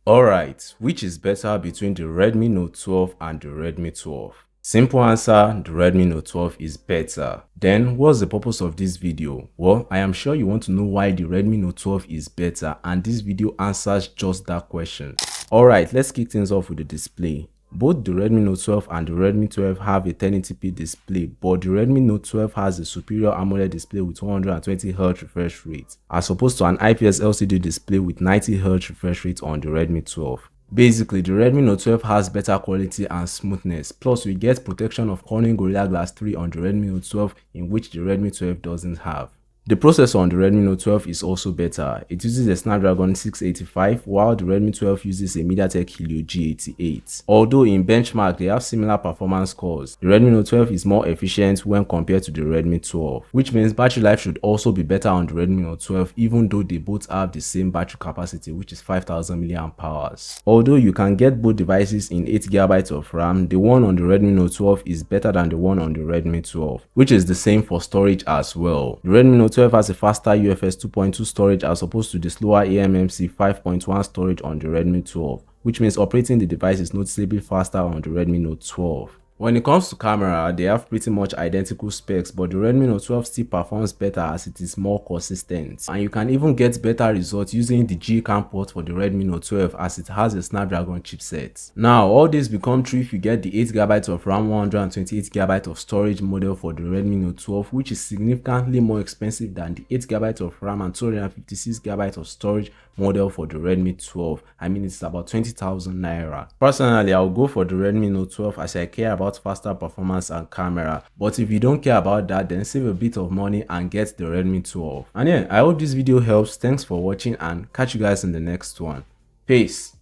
Alright, which is better between the Redmi Note 12 and the Redmi 12? Simple answer, the Redmi Note 12 is better. Then, what's the purpose of this video? Well, I am sure you want to know why the Redmi Note 12 is better, and this video answers just that question. Alright, let's kick things off with the display. Both the Redmi Note 12 and the Redmi 12 have a 1080p display, but the Redmi Note 12 has a superior AMOLED display with 120Hz refresh rate, as opposed to an IPS LCD display with 90Hz refresh rate on the Redmi 12. Basically, the Redmi Note 12 has better quality and smoothness, plus we get protection of Corning Gorilla Glass 3 on the Redmi Note 12, in which the Redmi 12 doesn't have. The processor on the Redmi Note 12 is also better. It uses a Snapdragon 685, while the Redmi 12 uses a MediaTek Helio G88. Although in benchmark they have similar performance scores, the Redmi Note 12 is more efficient when compared to the Redmi 12, which means battery life should also be better on the Redmi Note 12, even though they both have the same battery capacity, which is 5000 mAh. Although you can get both devices in 8GB of RAM, the one on the Redmi Note 12 is better than the one on the Redmi 12, which is the same for storage as well. The Redmi Note 12 has a faster UFS 2.2 storage as opposed to the slower eMMC 5.1 storage on the Redmi 12, which means operating the device is noticeably faster on the Redmi Note 12. When it comes to camera, they have pretty much identical specs, but the Redmi Note 12 still performs better as it is more consistent. And you can even get better results using the G-Cam port for the Redmi Note 12 as it has a Snapdragon chipset. Now, all this become true if you get the 8GB of RAM, 128GB of storage model for the Redmi Note 12, which is significantly more expensive than the 8GB of RAM and 256GB of storage model for the Redmi 12. I mean, it's about 20,000 naira. Personally, I'll go for the Redmi Note 12 as I care about faster performance and camera, but if you don't care about that, then save a bit of money and get the Redmi 12. And yeah, I hope this video helps. Thanks for watching and catch you guys in the next one. Peace.